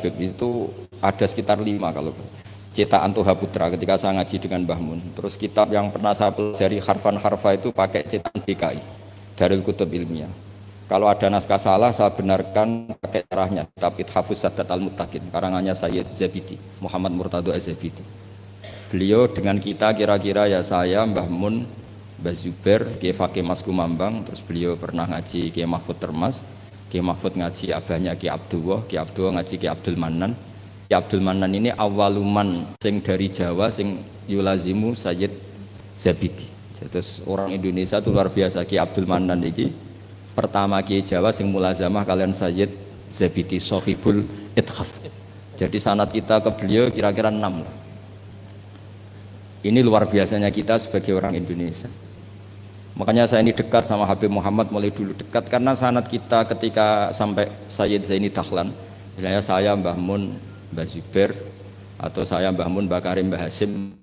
Habib itu ada sekitar 5 kalau cetakan Toha Putra ketika saya ngaji dengan Mbah Mun. Terus kitab yang pernah saya pelajari harfan harfa itu pakai cetakan BKI, Darul Kutub Ilmiah. Kalau ada naskah salah saya benarkan pakai caranya, kitab Ithafus Sadat Al-Muttaqin karangannya Sayyid Zabidi, Muhammad Murtado Az-Zabidi. Beliau dengan kita kira-kira ya saya, Mbah Mun, Mbah Zubair, Kiai Fakih Mas Kumambang, terus beliau pernah ngaji Kiai Mahfud Termas, Kiai Mahfud ngaji abahnya Kiai Abdullah ngaji Kiai Abdul Manan. Kiai Abdul Manan ini awaluman sing dari Jawa sing yulazimu Sayyid Zabidi. Terus orang Indonesia itu luar biasa. Kiai Abdul Manan ini pertama Kiai Jawa sing mulazamah kalian Sayyid Zabidi Sohibul Ithaf. Jadi sanad kita ke beliau kira-kira 6 lah. Ini luar biasanya kita sebagai orang Indonesia. Makanya saya ini dekat sama Habib Muhammad mulai dulu dekat karena sanad kita ketika sampai Sayyid Zaini Dahlan, misalnya saya Mbah Mun, Mbah Zubair, atau saya Mbah Mun, Mbah Karim, Mbah Hasim,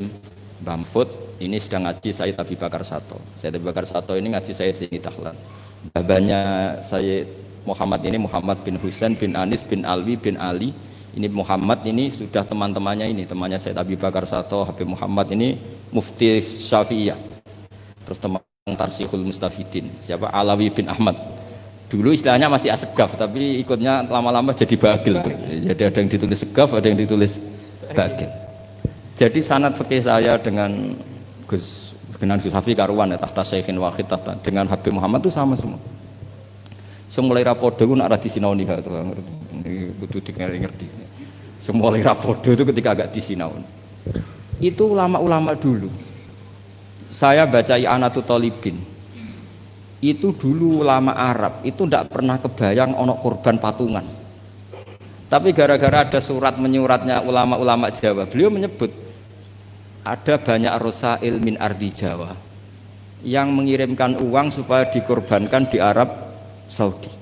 Mbah Mahfud, ini sedang ngaji Sayyid Abi Bakar Sato. Sayyid Abi Bakar Sato ini ngaji Sayyid Zaini Dahlan. Babanya Sayyid Muhammad ini Muhammad bin Husain bin Anis bin Alwi bin Ali. Ini Muhammad ini sudah teman-temannya ini, temannya Sayyid Abi Bakar Sato, Habib Muhammad ini Mufti Syafi'iyah. Terus teman Tarsihul Mustafidin, siapa Alawi bin Ahmad. Dulu istilahnya masih Asegaf, tapi ikutnya lama-lama jadi Bagil. Jadi ada yang ditulis Segaf, ada yang ditulis Bagil. Jadi sanad fikih saya dengan Gus Hafi karuan ya, tahta Syekhin Wahid tahta dengan Habib Muhammad itu sama semua. Semulai rapodo itu nak di sinauni itu kudu ngerti. Semulai rapodo itu ketika agak di sinaun. Itu ulama-ulama dulu. Saya baca I'anatul Thalibin. Itu dulu ulama Arab itu tidak pernah kebayang ono korban patungan. Tapi gara-gara ada surat menyuratnya ulama-ulama Jawa, beliau menyebut ada banyak rosail min ardi Jawa yang mengirimkan uang supaya dikorbankan di Arab Saudi.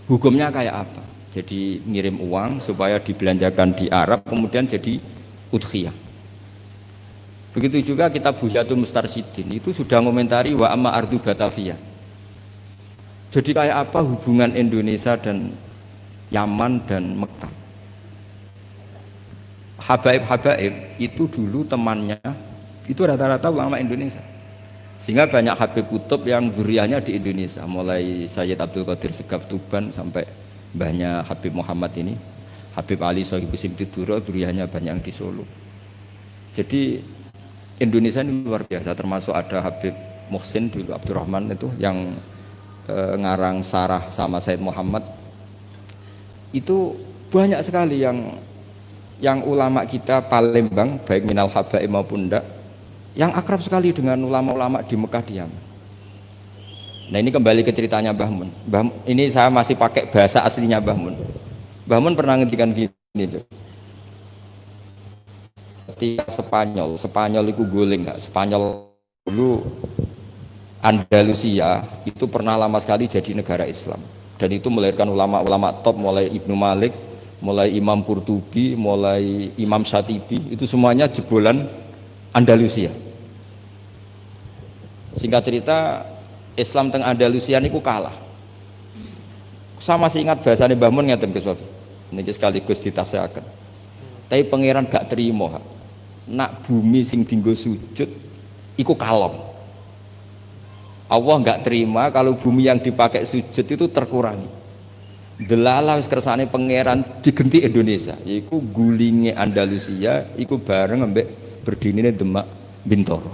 Hukumnya kayak apa? Jadi ngirim uang supaya dibelanjakan di Arab kemudian jadi udhiyah. Begitu juga kitab Buhyatul Mustarsyidin itu sudah komentari wa amma ardu Batavia. Jadi kayak apa hubungan Indonesia dan Yaman dan Mekah. Habaib-habaib itu dulu temannya itu rata-rata ulama Indonesia. Sehingga banyak Habib Kutub yang zuriyahnya di Indonesia, mulai Sayyid Abdul Qadir Segaf Tuban sampai mbahnya Habib Muhammad ini, Habib Ali Sohibu Simtiduro, zuriyahnya banyak yang di Solo. Jadi Indonesia ini luar biasa, termasuk ada Habib Muhsin dulu Abdurrahman itu yang ngarang Sarah sama Said Muhammad. Itu banyak sekali yang ulama kita Palembang baik minal habaib maupun enggak yang akrab sekali dengan ulama-ulama di Mekah di Yaman. Nah ini kembali ke ceritanya Mbah Mun. Ini saya masih pakai bahasa aslinya Mbah Mun. Mbah Mun pernah ngendikan gini loh. Ketika Spanyol itu guling nggak? Spanyol dulu Andalusia itu pernah lama sekali jadi negara Islam dan itu melahirkan ulama-ulama top mulai Ibnu Malik, mulai Imam Qurtubi, mulai Imam Syatibi, itu semuanya jebolan Andalusia. Singkat cerita Islam teng Andalusia niku kalah. Saya masih ingat bahasane Mbah Mun ngeten Gus Wafi. Niki sekaligus ditasehaken. Tapi pangeran gak terima. Nak bumi sing dinggo sujud iku kalong. Allah enggak terima kalau bumi yang dipakai sujud itu terkurangi. Delala wis kersane pangeran digenti Indonesia, yaiku gulinge Andalusia iku bareng ambek berdinine Demak Bintoro.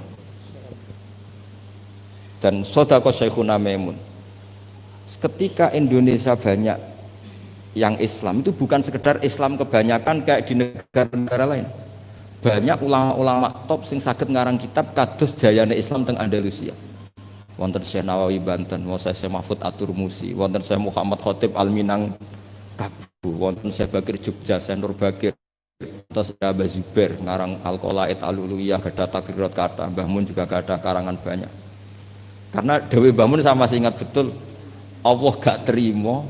Dan Sodaqah Syekhuna Maimun. Ketika Indonesia banyak yang Islam itu bukan sekedar Islam kebanyakan kayak di negara-negara lain. Banyak ulama-ulama top sing saged ngarang kitab kados jayane Islam teng Andalusia. Wonten Syekh Nawawi Banten, wonten Syekh Mahfud At-Turmusi, wonten Syekh Muhammad Khotib Al-Minang Kabu, wonten Syekh Bakir Jogja, Syekh Nur Bakir, terus Mbah Zubair ngarang Al-Qolaid Al-Uluyah, gadah takrirat kata, Mbah Mun juga gadah karangan banyak. Karena Dewi Mbah Mun saya masih ingat betul, Allah gak terima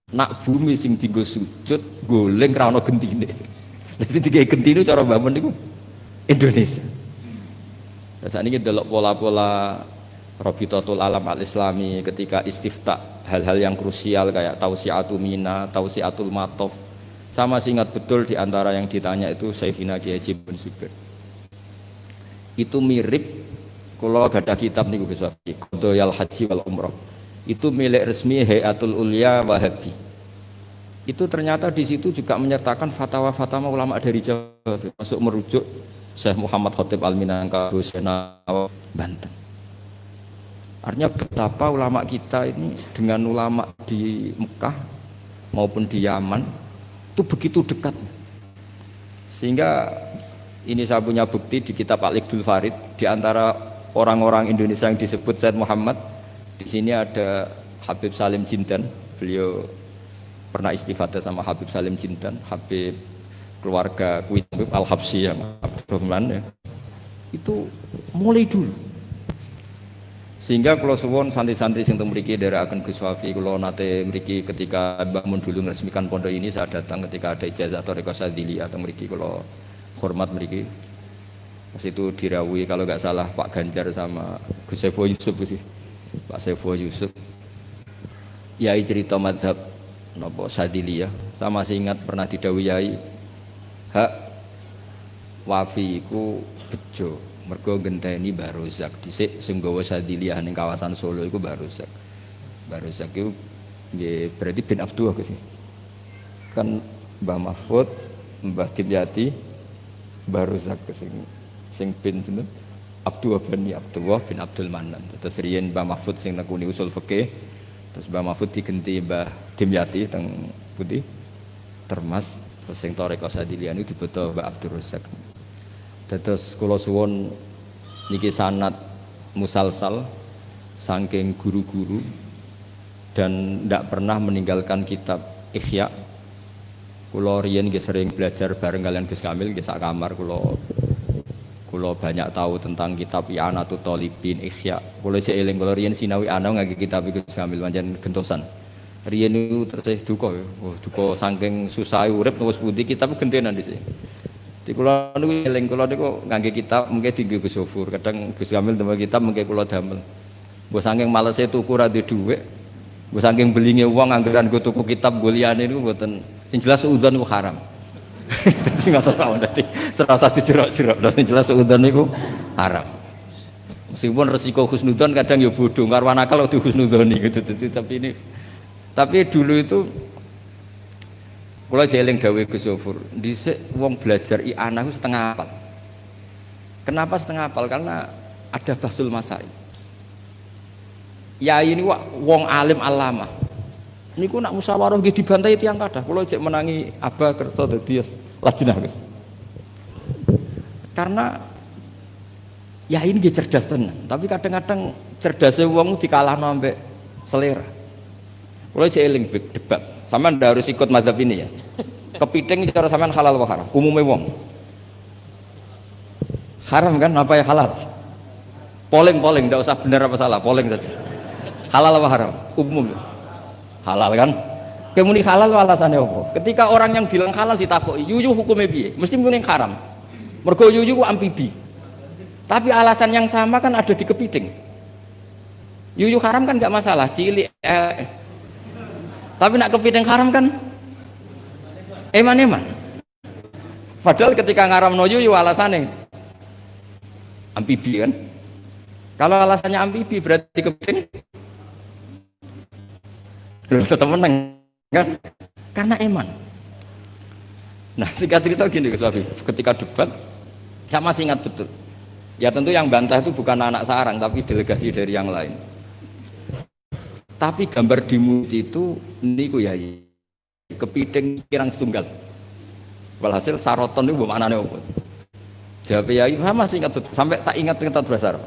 nak bumi sing dienggo sujud goleng ra ono gentine. Lah sing digawe gentine cara Mbah Mun niku Indonesia. Lah sakniki delok pola-pola Rabitatul Alam Al-Islami ketika istiftah hal-hal yang krusial kayak Tausiatul Mina, Tausiatul Matof Saya masih ingat betul di antara yang ditanya itu Sayyidina Kiai Haji bin Zubair. Itu mirip kalau ada kitab niku Gus Wafi, Qadayal Haji wal Umrah. Itu milik resmi Hayatul Ulya Wahabi. Itu ternyata di situ juga menyertakan fatwa-fatwa ulama dari Jawa, termasuk merujuk Syekh Muhammad Khatib Al-Minangkabau Senawa Banten. Artinya betapa ulama kita ini dengan ulama di Mekah maupun di Yaman itu begitu dekat, sehingga ini saya punya bukti di kitab Al-Iqdul Farid. Di antara orang-orang Indonesia yang disebut Said Muhammad, di sini ada Habib Salim Jindan. Beliau pernah istifadah sama Habib Salim Jindan, Habib keluarga Kuwait Al-Habsyi yang Abdurrahman ya. Itu mulai dulu. Sehingga kalau suwon santri-santri sing teng mriki nderekaken Gus Wafi, kula nate mriki ketika Mbah Mun dulu meresmikan pondok ini, saya datang ketika ada ijazah Thariqah Sadziliyah teng mriki, kula hormat mriki. Pas itu dirawuhi kalau nggak salah Pak Ganjar sama Gus Saiful Yusuf sih. Pak Saiful Yusuf. Yai cerita mazhab napa Sadziliyah. Saya masih ingat pernah didhawuhi Yai, hak Wafi iku bejo. Mergo genteni Mbah Rozak dhisik sing gawa Sadziliyah ning kawasan Solo iku Mbah Rozak. Mbah Rozak iku nggih berarti bin Abdullah sih. Kan Mbah Mahfud, Mbah Dimyati, Mbah Rozak sing bin sinten? Abdullah bin Abdul Manan. Terus riyen Mbah Mahfud sing nekuni usul fikih, terus Mbah Mahfud digenti Mbah Dimyati teng pundi? Termas, terus sing Thariqah Sadziliyah niku dibeto Mbah Abdul Rozak. Terus kula suwun niki sanad musalsal saking guru-guru dan ndak pernah meninggalkan kitab Ihya. Kula riyen nggih sering belajar bareng kalian Gus Kamil nggih sak kamar, kula banyak tahu tentang kitab I'anatut Thalibin Ihya. Kula cek eling kula riyen sinau ana ngangge kitab Gus Kamil pancen gentosan. Riyen niku terus duka, duka saking susah urip wis pundi kitab gentenan dhisik. Di kula niku eling kula niku ngangge kitab mengke dienggo Gus Sofur, kadang Gus Kamil tembang kitab mengke kula damel. Mbok saking malese tuku ra duwe dhuwit, mbok saking belinge wong anggaran go tuku kitab go liyane niku mboten. Sing jelas udzon niku haram. Dadi ngoten wae dadi serasa dijerok-jerok, sing jelas udzon niku haram. Meskipun resiko husnudzon kadang ya bodho, karo akal kudu husnudzoni gitu. Tapi dulu itu kula jeling dawuh Gus Sofur, dhisik wong belajar i'anah setengah hafal. Kenapa setengah hafal? Karena ada bahsul masail. Ya ini wong alim alamah. Niku nak musyawarah nggih dibantai tiyang kathah. Kula jek menangi Abah kersa dadi lajnah, Gus. Karena ya ini nggih cerdas tenan, tapi kadang-kadang cerdasnya wong dikalahno ambek selera. Kula jek eling debat. Sampeyan ndak harus ikut mazhab ini ya. Kepiting cara sampean halal wa haram? Umumnya wong. Haram kan apa ya halal? Polling ndak usah benar apa salah, polling saja. Halal wa haram? Umum. Halal kan? Kemuni halal alasannya apa? Ketika orang yang bilang halal ditakoki, yuyu hukumnya piye? Mesti muni haram. Mergo yuyu ku amfibi. Tapi alasan yang sama kan ada di kepiting. Yuyu haram kan enggak masalah, cilik tapi nak kepiting haram kan eman-eman. Padahal ketika ngaram no yuyu alasannya amfibi kan. Kalau alasannya amfibi berarti kepiting tetap menang kan? Karena eman. Nah singkat cerita gini Gus Wafi, ketika debat saya masih ingat betul. Ya tentu yang bantah itu bukan anak sarang tapi delegasi dari yang lain. Tapi gambar di mulut itu niku ya kepiting kirang setunggal. Walhasil saroton itu maknane apa? Jawab ya saya masih ingat betul, sampai tak ingat bahasa Arab.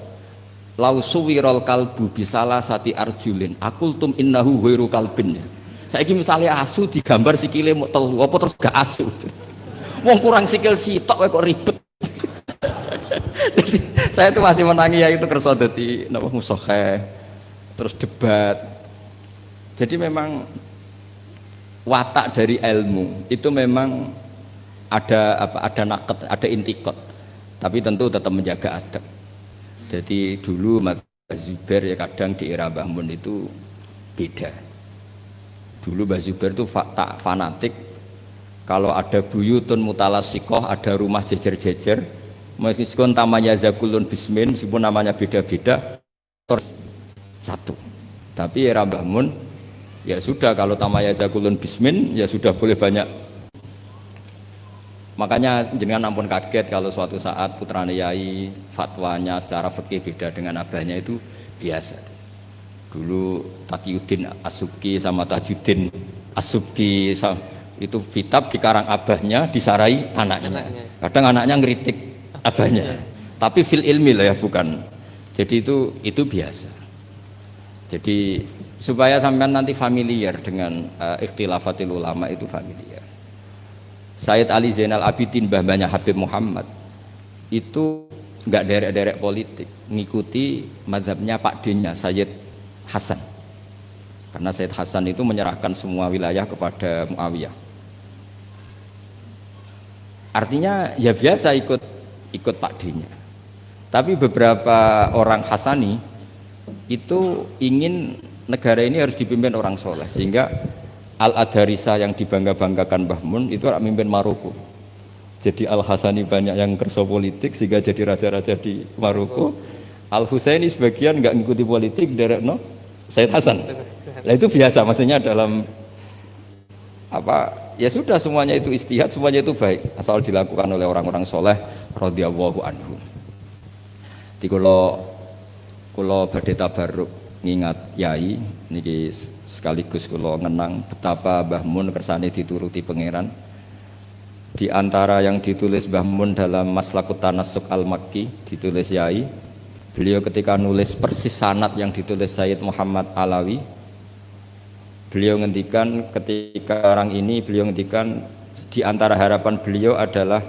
Lau suwirol kalbu bisalah sati arjulin akultum innahu ghairu kalbin. Saiki misalnya asu digambar sikile mau telu apa terus gak asu. Wong kurang sikil sitok kok ribet. Saya itu masih menangi ya itu kersa dadi napa musokheh terus debat. Jadi memang watak dari ilmu itu memang ada naket, ada intikot. Tapi tentu tetap menjaga adab. Jadi dulu Mbah Zubair ya kadang di era Mbah Mun itu beda. Dulu Mbah Zubair itu fanatik Kalau ada buyutun mutalasikoh, ada rumah jejer-jejer, meskipun namanya zakulun bismin, meskipun namanya beda-beda, satu. Tapi era Mbah Mun, ya sudah, kalau namanya zakulun bismin, ya sudah boleh banyak. Makanya jenengan ampun kaget kalau suatu saat putrane yai fatwanya secara fikih beda dengan abahnya, itu biasa. Dulu Taqiyuddin As-Subki sama Tajuddin As-Subki itu kitab dikarang abahnya, disarai anaknya. Kadang anaknya ngeritik abahnya, tapi fil ilmi lah ya, bukan. Jadi itu biasa. Jadi supaya sampean nanti familiar dengan ikhtilafatil ulama, itu familiar. Sayyid Ali Zainal Abidin, mbahnya Habib Muhammad, itu nggak derek-derek politik, ngikuti mazhabnya Pak Dinya Sayyid Hasan. Karena Sayyid Hasan itu menyerahkan semua wilayah kepada Muawiyah. Artinya ya biasa ikut Pak D-nya. Tapi beberapa orang Hasani itu ingin negara ini harus dipimpin orang soleh, sehingga Al-Adarisa yang dibangga-banggakan Mbah Mun itu mimpin Maroko. Jadi Al-Hasani banyak yang kerso politik sehingga jadi raja-raja di Maroko. Al-Husaini sebagian nggak ngikuti politik, derek no Sayyid Hasan. Nah itu biasa, maksudnya dalam apa, ya sudah, semuanya itu istihad, semuanya itu baik asal dilakukan oleh orang-orang soleh radhiyallahu anhum. Di kulo badhe tabarruk ngingat yai niki, sekaligus kulo ngenang betapa Mbah Mun kersane dituruti pangeran. Di antara yang ditulis Mbah Mun dalam Maslakut Tanassuk Al-Makki, ditulis yai, beliau ketika nulis persis sanad yang ditulis Sayyid Muhammad Alawi, beliau ngendikan ketika orang ini, beliau ngendikan di antara harapan beliau adalah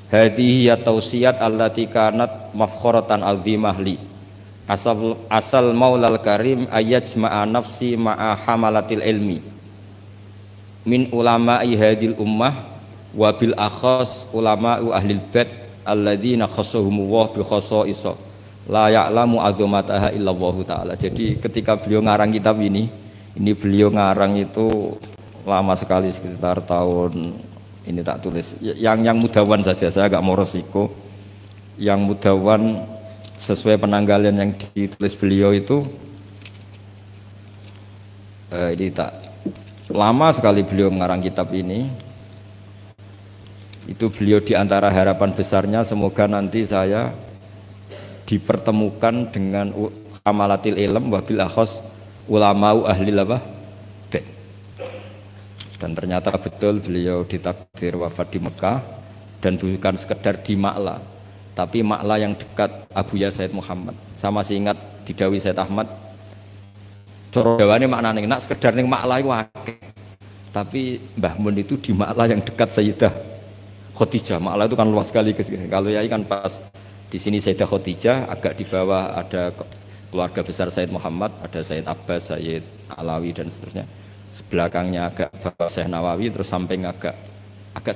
hadhihi ya tausiyat allati kanat mafkhoratan azimah li asal maulal karim ayajma'a nafsi ma'a hamalatil ilmi min ulama'i hadil ummah wa bil akhas ulama'u ahlil bait alladzina khassahumullah bi khassa'isa la ya'lamu azamataha illallahu ta'ala. Jadi ketika beliau ngarang kitab ini beliau ngarang itu lama sekali, sekitar tahun ini tak tulis yang mudawan saja, saya agak mau resiko yang mudawan sesuai penanggalan yang ditulis beliau itu ini tak lama sekali beliau mengarang kitab ini. Itu beliau diantara harapan besarnya semoga nanti saya dipertemukan dengan amalatil ilm wabil akhos ulama'u ahli labah. Dan ternyata betul beliau ditakdir wafat di Mekah, dan bukan sekedar di Ma'la, tapi Ma'la yang dekat Abuya Sayyid Muhammad. Sama masih ingat didawi Sayyid Ahmad, coro jawane maknane nak sekedar ning Ma'la iku akeh. Tapi Mbah Mun itu di Ma'la yang dekat Sayyidah Khadijah. Ma'la itu kan luas sekali. Kalau yai kan pas di sini Sayyidah Khadijah, agak di bawah ada keluarga besar Sayyid Muhammad, ada Sayyid Abbas, Sayyid Alawi dan seterusnya. Sebelakangnya agak bawah Syekh Nawawi, terus samping agak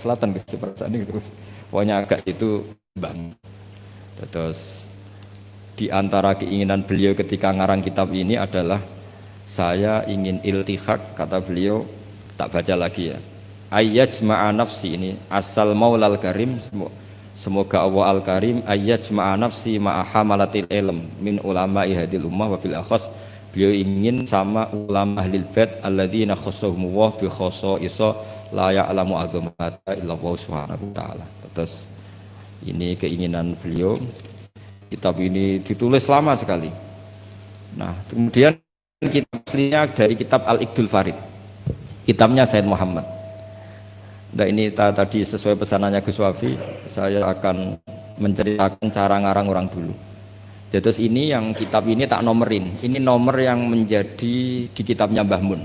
selatan ke seperti itu. Pokoknya agak itu bang. Terus di antara keinginan beliau ketika ngarang kitab ini adalah saya ingin iltihak, kata beliau, tak baca lagi ya. Ayyajma'a nafsi, ini asal maulal karim, semoga Allah al-karim ayyajma'a nafsi ma'a hamalatil ilm min ulama'i hadil ummah wa bil akhas. Beliau ingin sama ulama ahlil bait alladzina khassahumullah bi khassa'isa la ya'lamu azamata illallah subhanahu wa ta'ala. Terus ini keinginan beliau. Kitab ini ditulis lama sekali. Nah, kemudian kitab aslinya dari kitab Al-Iqdul Farid, kitabnya Sayyid Muhammad. Nah, ini tadi sesuai pesanannya Gus Wafi, saya akan menceritakan cara ngarang orang dulu. Terus ini yang kitab ini tak nomerin, ini nomor yang menjadi di kitabnya Mbah Mun.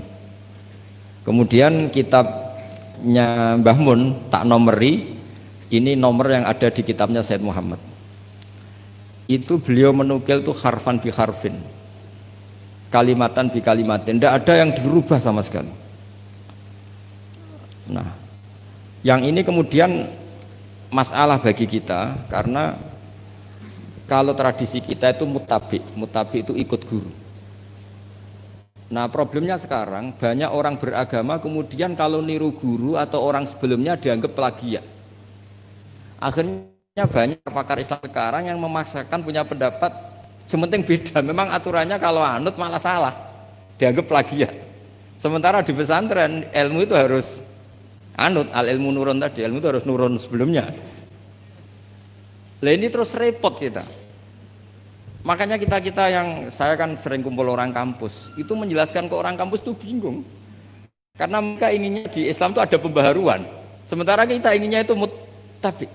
Kemudian kitabnya Mbah Mun tak nomeri, ini nomor yang ada di kitabnya Sayyid Muhammad. Itu beliau menukil tuh harfan bi harfin, kalimatan bi kalimatin, tidak ada yang dirubah sama sekali. Nah, yang ini kemudian masalah bagi kita, karena kalau tradisi kita itu mutabi itu ikut guru. Nah problemnya sekarang banyak orang beragama kemudian kalau niru guru atau orang sebelumnya dianggap plagiat. Akhirnya banyak pakar Islam sekarang yang memaksakan punya pendapat sementing beda. Memang aturannya kalau anut malah salah, dianggap plagiat. Sementara di pesantren ilmu itu harus anut, al ilmu nurun tadi, ilmu itu harus nurun sebelumnya. Lah ini terus repot kita. Makanya kita yang saya kan sering kumpul orang kampus, itu menjelaskan ke orang kampus itu bingung. Karena mereka inginnya di Islam itu ada pembaharuan. Sementara kita inginnya itu muttabi.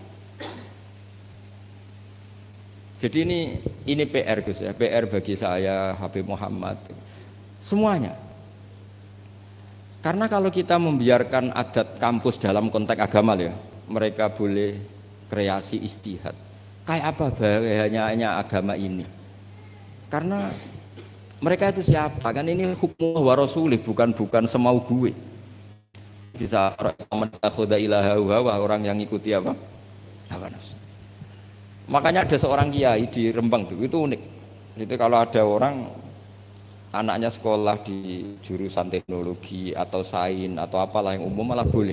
Jadi ini PR Gus ya, PR bagi saya, Habib Muhammad, semuanya. Karena kalau kita membiarkan adat kampus dalam konteks agama ya, mereka boleh kreasi istihad. Kayak apa bahayanya agama ini? Karena mereka itu siapa? Kan ini hukum wa rasulih, bukan semau gue. Bisa mentakhuda ilaha orang yang ikuti apa? Hawa nafsu. Makanya ada seorang kiai di Rembang itu unik. Jadi kalau ada orang anaknya sekolah di jurusan teknologi atau sains atau apalah yang umum malah boleh.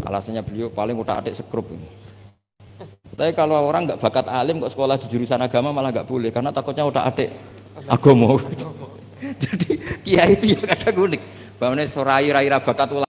Alasannya beliau paling utak-atik sekrup. Tapi kalau orang nggak bakat alim kok sekolah di jurusan agama malah nggak boleh karena takutnya utak-atik agama. Jadi kiai itu ya kadang unik. Bahwa sorai raira bakat ulama